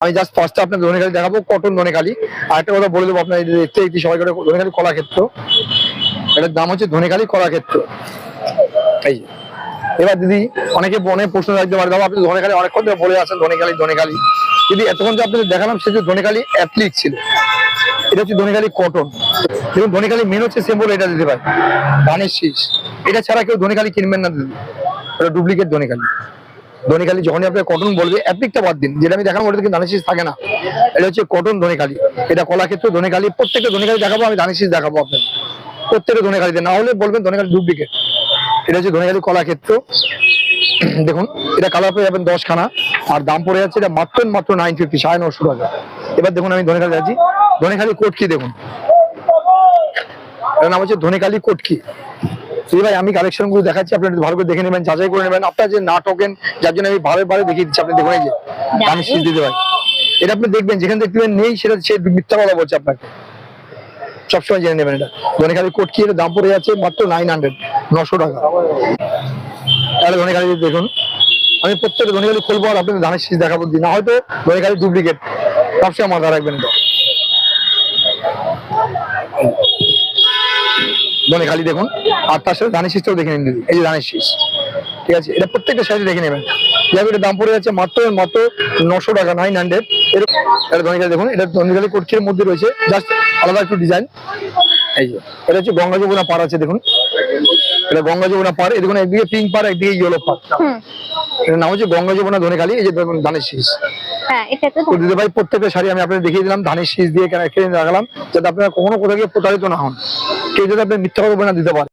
আমি জাস্ট ফার্স্টে আপনাকে ধনেখালি দেখাবো, কটন ধনেখালি। আর একটা কথা বলে দেবো আপনার, দেখতে দেখতে সবাই করে ধনেখালি কলাক্ষেত্র, এটার দাম হচ্ছে ধনেখালি কলাক্ষেত্র। এই যে। এবার দিদি অনেকে অনেক প্রশ্ন রাখতে পারে, দাদা আপনি ধনেখালি অনেকক্ষণ ধরে বলে আছেন ধনেখালি ধনেখালি, যদি এতক্ষণ যে আপনাদের দেখালাম সে যে ধনেখালি অ্যাপ্লিক ছিল, এটা হচ্ছে ধনেখালি কটন। দেখুন ধনেখালি মেন হচ্ছে সিম্বল এটা দিতে পারে, ধানের শীষ। এটা ছাড়া কেউ ধনেখালি কিনবেন না দিদি, এটা ডুপ্লিকেট ধনেখালি। ধনেখালি যখনই আপনার কটন বলবে, অ্যাপ্লিকটা বাদ দিন, যেটা আমি দেখাবো ওটা থেকে ধানের শীষ থাকে না। এটা হচ্ছে কটন ধনেখালি, এটা কলাক্ষেত্র ধনেখালি। প্রত্যেকটা ধনেখালি দেখাবো, আমি ধানের শীষ দেখাবো আপনার প্রত্যেকটা ধনেখালিতে, না হলে বলবেন ধনেখালি ডুপ্লিকেট। এটা হচ্ছে ধনেখালি কলাক্ষেত্র। দেখুন এটা কালার পেয়ে যাবেন 10খানা, আর দাম পড়ে যাচ্ছে এটা মাত্র 950, 950 টাকা। এবার দেখুন আমি ধনেখালি যাচ্ছি, ধনেখালি কোটকি দেখুন, এর নাম হচ্ছে ধনেখালি কোটকি। ভাই আমি কালেকশন গুলো দেখাচ্ছি, আপনি ভালো করে দেখে নেবেন, যাচাই করে নেবেন, আপনার যে না ঠকেন, যার জন্য আমি বারে দেখিয়ে দিচ্ছি। আপনি দেখুন এই যে ধানের শীষ দিতে ভাই, এটা আপনি দেখবেন, যেখানে দেখবেন নেই সেটা সে মিথ্যা কথা বলছে আপনাকে, সবসময় জেনে নেবেন। এটা ধনেখালি কোটকি, এর দাম পড়ে যাচ্ছে মাত্র 900 টাকা। তাহলে ধনেখালি দেখুন, আমি প্রত্যেকটা ধনেখালি খুলবো আর আপনাদের ধানের শীষ দেখাবো, না হয়তো ধনেখালি ডুপ্লিকেট, সবসময় মাথায় রাখবেন এটা। ধনেখালি দেখুন, আর তার সাথে ধানের শীষটাও দেখে নিন দিদি, এই যে ধানের শীষ, ঠিক আছে, এটা প্রত্যেকটা সাইজে দেখে নেবেন। এটার দাম পড়ে যাচ্ছে মাত্র 900 টাকা, 900। এটা ধনেখালি দেখুন, এটা ধনেখালি কোটকির মধ্যে রয়েছে, জাস্ট আলাদা একটু ডিজাইন। এই যে এটা হচ্ছে গঙ্গা যমুনা পার আছে, দেখুন এটা গঙ্গা যমুনা পার, এই দেখুন একদিকে পিঙ্ক পার, একদিকে ইয়েলো পার। এটার নাম হচ্ছে গঙ্গা যমুনা ধনেখালি। এই যে দেখুন ধানের শীষ। দিদি ভাই প্রত্যেকটা শাড়ি আমি আপনাদের দেখিয়ে দিলাম, ধানের শীষ দিয়ে কেন রাখলাম, যাতে আপনারা কখনো কোথাও গিয়ে প্রতারিত না হন, কেউ যাতে আপনি মিথ্যা কথা বলে না দিতে পারে।